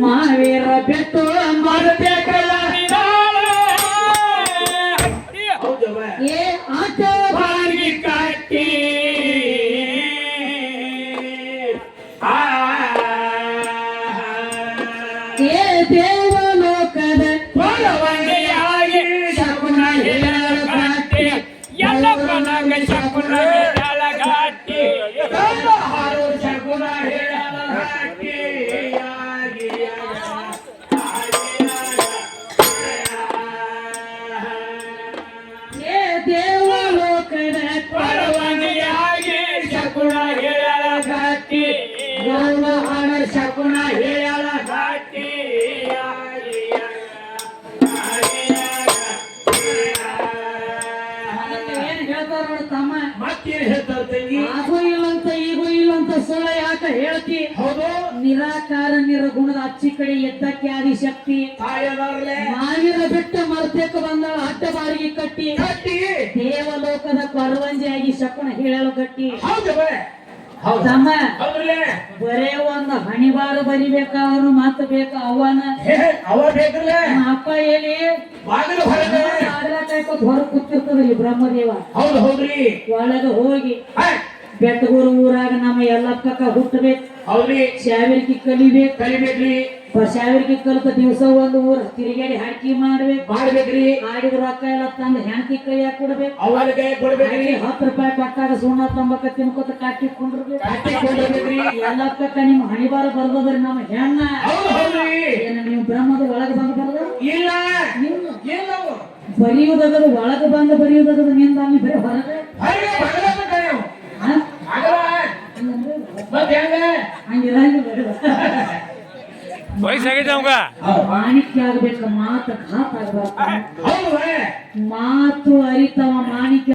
ಮಾವೇರ ಬಿಟ್ಟು ಮರಬೇಕಲ್ಲ ಏ ಆಟ ಬಾಗಿ ಕಟ್ಟಿ ಏ ದೇವಲೋಕದ ಹೊರವಂಗೆಯಾಗಿ ಶಕುನ ಹೇಳಗಟ್ಟಿ ಎಲ್ಲ ಪನಂಗ ಶಕುನ ಹೇಳಗಟ್ಟಿ ಹಾರು ಶಕುನ ಹೇಳಗಟ್ಟಿ ಏ ದೇವಲೋಕದ ಹೊರವಂಗೆಯಾಗಿ ಶಕುನ ಹೇಳಗಟ್ಟಿ ಗೌರ ಹಣ ಶಕುನ ಹೇಳಗಟ್ಟಿ ಏನ್ ಹೇಳ್ತಾರ ನೋಡ ತಮ್ಮ ಮತ್ತೇನ್ ಹೇಳ್ತಾರ ತಂಗಿ ಆಗೋ ಇಲ್ಲಂತ ಈಗೂ ಇಲ್ಲಂತ ಸುಳ್ಳ ಯಾಕ ಹೇಳ್ತಿ ಹೌದು ನಿರಾಕಾರ ನಿರ್ಗುಣದ ಅಚ್ಚಿ ಕಡೆ ಎದ್ದಕ್ಕೆ ಆದಿ ಶಕ್ತಿ ತಾಯದಾರ್ಲೆ ಮಾವಿರ ಬಿಟ್ಟ ಮರ್ತೇಕ ಬಂದಳ ಅಡ್ಡ ಬಾರಿಗೆ ಕಟ್ಟಿ ಕಟ್ಟಿ ದೇವಲೋಕದ ಕೊರವಂಜಿಯಾಗಿ ಶಕುನ ಹೇಳಲು ಗಟ್ಟಿ ಹೌದು ಬೇ ಹೌದು ತಮ್ಮ ಹೌದ್ರಲ್ಲೇ ಬರೇ ಒಂದು ಹಣಿಬಾರು ಬರಿಬೇಕಾದ್ರು ಮಾತು ಬೇಕ ಅವನ ಅವ ಬೇಕ್ರಲ್ಲ ನಮ್ಮ ಅಪ್ಪ ಹೇಳಿ ಬಾಗಿಲು ಹೊರಗೆ ಕಾಯ್ಕೋತ್ ಹೊರ ಕೂತಿರ್ತದ್ರಿ ಬ್ರಹ್ಮದೇವ ಹೌದು ಹೌದ್ರಿ ಒಳಗ ಹೋಗಿ ಹಾ, ಬೆಟ್ಟಗೂರು ಊರಾಗ ನಮ್ಮ ಎಲ್ಲಪ್ಪಕ್ಕ ಹುಟ್ಟಬೇಕು ಹೌದ್ರಿ ಶಾವಿರ್ಕಿ ಕಲಿಬೇಕು ಕಲಿಬೇಕ್ರಿ ಶಾವಿರ್ಕಿ ಕಲಿತ ದಿವಸ ಒಂದು ಊರ ತಿರುಗಾಡಿ ಹಾಕಿ ಮಾಡ್ಬೇಕು ಮಾಡ್ಬೇಕ್ರಿ ಆಡಿದ ರೊಕ್ಕ ಎಲ್ಲ ತಂದು ಹೆಂಡತಿ ಕೈಯಾಗ ಕೊಡ್ಬೇಕು ಅವನ ಕೈ ಕೊಡ್ಬೇಕ್ರಿ ಹಾಕಿ 10 ರೂಪಾಯಿ ಕೊಟ್ಟಾಗ ಸುಣ್ಣ ತಂಬಕ್ಕ ತಿನ್ಕೋತ ಕಾಟಿ ಕೊಂಡಿರ್ಬೇಕು ಕಟ್ಟಿ ಕೊಂಡ್ಬೇಕ್ರಿ ಎಲ್ಲಪ್ಪಕ್ಕ ನಿಮ್ಮ ಹಣಿಬಾರ ಬರ್ದದ್ರಿ ನಮ್ಮ ಹೆಣ್ಣ ಹೌದು ಹೌದ್ರಿ ಏನ ನೀವು ಬ್ರಹ್ಮದ ಒಳಗೆ ಬಂದು ಬರ್ದ ಇಲ್ಲ ನೀವು ಇಲ್ಲ ಅವು. ಬರೆಯುವುದಾಗದು ಒಳಗೆ ಬಂದು ಬರೆಯುವುದಾಗದು ನಿಂದ ಅಲ್ಲಿ ಬರೀ ಹೊರಗೆ ಹೊರಗೆ ಬಗಲಬೇಕ ನೀವು ಹಾ? ಆಗಲ್ಲ ಮತ್ತೆ ಹೆಂಗ ಹಂಗಿರಂಗಿಲ್ಲ ವಯಸ್ಸಾಗೈತೆ ಅವಂಗ ಮಾಣಿಕ್ಯ ಆಗ್ಬೇಕ ಮಾತು ಘಾತ ಆಗ್ಬಾರ್ದು ಹೌದು ಬೇ. ಮಾತು ಅರಿತವ ಮಾಣಿಕ್ಯ